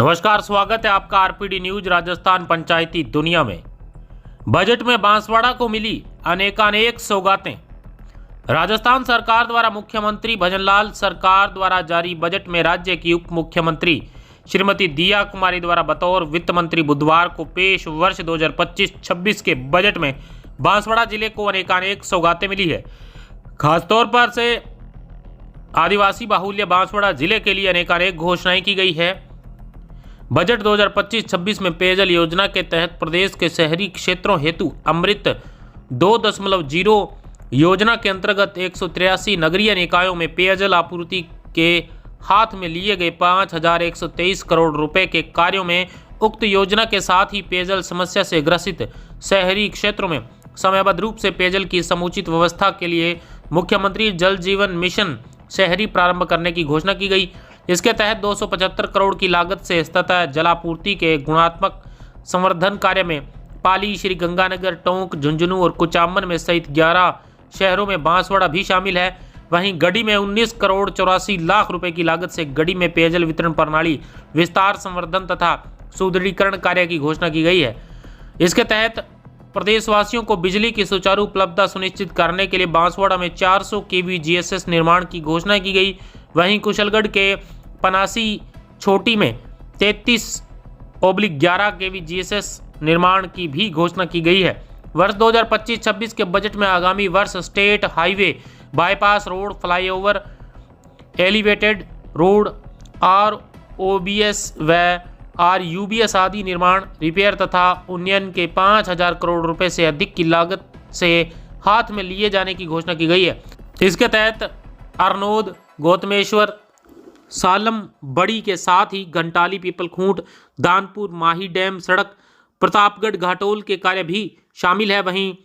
नमस्कार, स्वागत है आपका आरपीडी न्यूज राजस्थान पंचायती दुनिया में। बजट में बांसवाड़ा को मिली अनेकानेक सौगातें। राजस्थान सरकार द्वारा मुख्यमंत्री भजनलाल सरकार द्वारा जारी बजट में राज्य की उप मुख्यमंत्री श्रीमती दिया कुमारी द्वारा बतौर वित्त मंत्री बुधवार को पेश वर्ष 2025-26 के बजट में बांसवाड़ा जिले को अनेकानेक सौगातें मिली है। खासतौर पर से आदिवासी बाहुल्य बांसवाड़ा जिले के लिए अनेकानेक घोषणाएं की गई है। बजट 2025-26 में पेयजल योजना के तहत प्रदेश के शहरी क्षेत्रों हेतु अमृत 2.0 योजना के अंतर्गत 183 नगरीय निकायों में पेयजल आपूर्ति के हाथ में लिए गए 5,123 करोड़ रुपए के कार्यों में उक्त योजना के साथ ही पेयजल समस्या से ग्रसित शहरी क्षेत्रों में समयबद्ध रूप से पेयजल की समुचित व्यवस्था के लिए मुख्यमंत्री जल जीवन मिशन शहरी प्रारंभ करने की घोषणा की गई। इसके तहत 275 करोड़ की लागत से सतत जलापूर्ति के गुणात्मक संवर्धन कार्य में पाली, श्री गंगानगर, टोंक, झुंझुनू और कुचामन में सहित 11 शहरों में बांसवाड़ा भी शामिल है। वहीं गढ़ी में 19 करोड़ 84 लाख रुपए की लागत से गढ़ी में पेयजल वितरण प्रणाली विस्तार, संवर्धन तथा सुदृढ़ीकरण कार्य की घोषणा की गई है। इसके तहत प्रदेशवासियों को बिजली की सुचारू उपलब्धता सुनिश्चित करने के लिए बांसवाड़ा में 400 केवी जीएसएस निर्माण की घोषणा की गई। वहीं कुशलगढ़ के पनासी छोटी में 33/11 केवी जीएसएस निर्माण की भी घोषणा की गई है। वर्ष 2025-26 के बजट में आगामी वर्ष state highway, bypass road, flyover, elevated road, ROBs व आरयूबीएस आदि निर्माण, रिपेयर तथा उन्नयन के 5,000 करोड़ रुपए से अधिक की लागत से हाथ में लिए जाने की घोषणा की गई है। इसके तहत अरनोद, गौतमेश्वर, सालम बड़ी के साथ ही घंटाली, पीपलखूंट, दानपुर, माही डैम सड़क, प्रतापगढ़ घाटोल के कार्य भी शामिल है। वहीं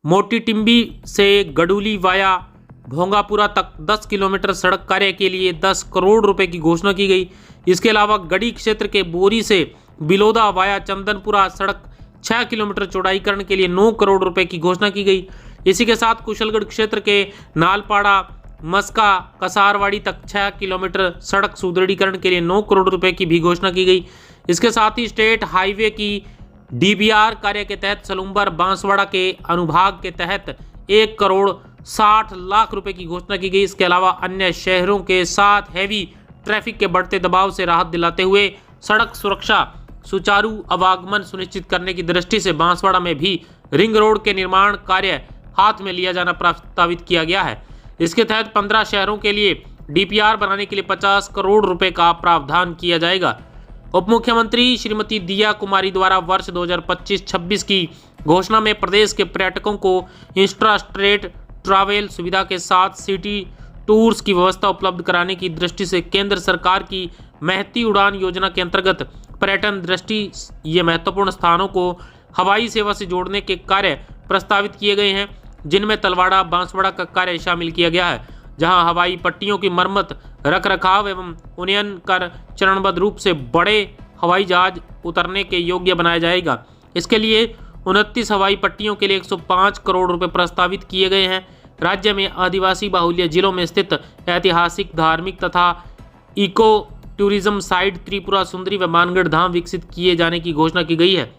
मोटीटिम्बी से गडूली वाया भोंगापुरा तक 10 किलोमीटर सड़क कार्य के लिए 10 करोड़ रुपए की घोषणा की गई। इसके अलावा गढ़ी क्षेत्र के बोरी से बिलोदा वाया चंदनपुरा सड़क 6 किलोमीटर चौड़ाईकरण के लिए 9 करोड़ रुपए की घोषणा की गई। इसी के साथ कुशलगढ़ क्षेत्र के नालपाड़ा, मस्का, कसारवाड़ी तक 6 किलोमीटर सड़क सुदृढ़ीकरण के लिए 9 करोड़ रुपए की भी घोषणा की गई। इसके साथ ही स्टेट हाईवे की डीबीआर कार्य के तहत सलूम्बर बांसवाड़ा के अनुभाग के तहत 1 करोड़ 60 लाख रुपए की घोषणा की गई। इसके अलावा अन्य शहरों के साथ हैवी ट्रैफिक के बढ़ते दबाव से राहत दिलाते हुए सड़क सुरक्षा, सुचारू आवागमन सुनिश्चित करने की दृष्टि से बांसवाड़ा में भी रिंग रोड के निर्माण कार्य हाथ में लिया जाना प्रस्तावित किया गया है। इसके तहत 15 शहरों के लिए डीपीआर बनाने के लिए 50 करोड़ रुपए का प्रावधान किया जाएगा। उप मुख्यमंत्री श्रीमती दिया कुमारी द्वारा वर्ष 2025-26 की घोषणा में प्रदेश के पर्यटकों को इंट्रा-स्टेट ट्रैवल सुविधा के साथ सिटी टूर्स की व्यवस्था उपलब्ध कराने की दृष्टि से केंद्र सरकार की महती उड़ान योजना के अंतर्गत पर्यटन दृष्टि ये महत्वपूर्ण स्थानों को हवाई सेवा से जोड़ने के कार्य प्रस्तावित किए गए हैं, जिनमें तलवाड़ा, बांसवाड़ा का कार्य शामिल किया गया है, जहां हवाई पट्टियों की मरम्मत, रख रखाव एवं उन्नयन कर चरणबद्ध रूप से बड़े हवाई जहाज उतरने के योग्य बनाया जाएगा। इसके लिए 29 हवाई पट्टियों के लिए 105 करोड़ रुपए प्रस्तावित किए गए हैं। राज्य में आदिवासी बाहुल्य जिलों में स्थित ऐतिहासिक, धार्मिक तथा eco tourism site Tripura Sundari व मानगढ़ धाम विकसित किए जाने की घोषणा की गई है।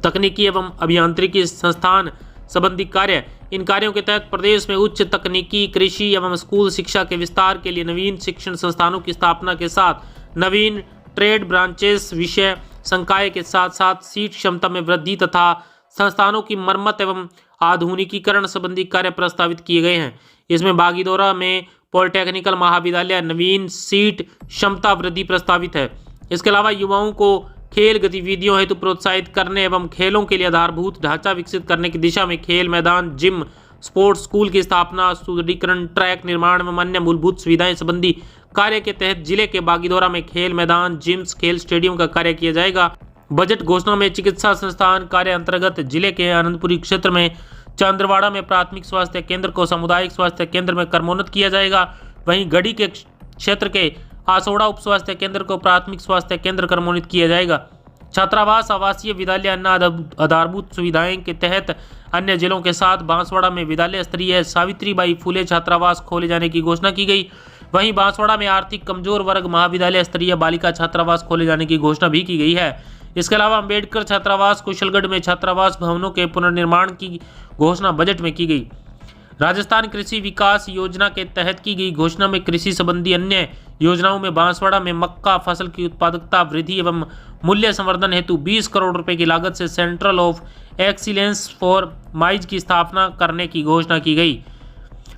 तकनीकी एवं अभियांत्रिकी संस्थान संबंधी कार्य, इन कार्यों के तहत प्रदेश में उच्च तकनीकी, कृषि एवं स्कूल शिक्षा के विस्तार के लिए नवीन शिक्षण संस्थानों की स्थापना के साथ नवीन ट्रेड ब्रांचेस, विषय संकाय के साथ साथ सीट क्षमता में वृद्धि तथा संस्थानों की मरम्मत एवं आधुनिकीकरण संबंधी कार्य प्रस्तावित किए गए हैं। इसमें बागीदोरा में पॉलिटेक्निकल महाविद्यालय नवीन सीट क्षमता वृद्धि प्रस्तावित है। इसके अलावा युवाओं को खेल गतिविधियों हेतु प्रोत्साहित करने एवं खेलों के लिए आधारभूत ढांचा विकसित करने की दिशा में खेल मैदान, जिम, स्पोर्ट्स स्कूल की स्थापना, सुदृढ़ीकरण, ट्रैक निर्माण एवं अन्य मूलभूत सुविधाएं संबंधी कार्य के तहत जिले के बागीदोरा में खेल मैदान, जिम्स, खेल स्टेडियम का कार्य किया जाएगा। बजट घोषणा में चिकित्सा संस्थान कार्य अंतर्गत जिले के आनंदपुरी क्षेत्र में चंद्रवाड़ा में प्राथमिक स्वास्थ्य केंद्र को सामुदायिक स्वास्थ्य केंद्र में क्रमोन्नत किया जाएगा। वहीं गढ़ी के क्षेत्र के आसोड़ा उप स्वास्थ्य केंद्र को प्राथमिक स्वास्थ्य केंद्र क्रमोन्नत किया जाएगा। छात्रावास, आवासीय विद्यालय, अन्य आधारभूत सुविधाएं के तहत अन्य जिलों के साथ बांसवाड़ा में विद्यालय स्तरीय सावित्रीबाई फुले छात्रावास खोले जाने की घोषणा की गई। वहीं बांसवाड़ा में आर्थिक कमजोर वर्ग महाविद्यालय स्तरीय बालिका छात्रावास खोले जाने की घोषणा भी की गई है। इसके अलावा अंबेडकर छात्रावास, कुशलगढ़ में छात्रावास भवनों के पुनर्निर्माण की घोषणा बजट में की गई। राजस्थान कृषि विकास योजना के तहत की गई घोषणा में कृषि संबंधी अन्य योजनाओं में बांसवाड़ा में मक्का फसल की उत्पादकता वृद्धि एवं मूल्य संवर्धन हेतु 20 करोड़ रुपए की लागत से central of excellence for mine's की स्थापना करने की घोषणा की गई।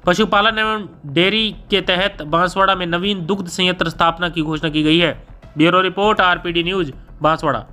पशुपालन एवं डेयरी के तहत बांसवाड़ा में नवीन दुग्ध संयंत्र स्थापना की घोषणा की गई है। Bureau report, RPD news, Banswara.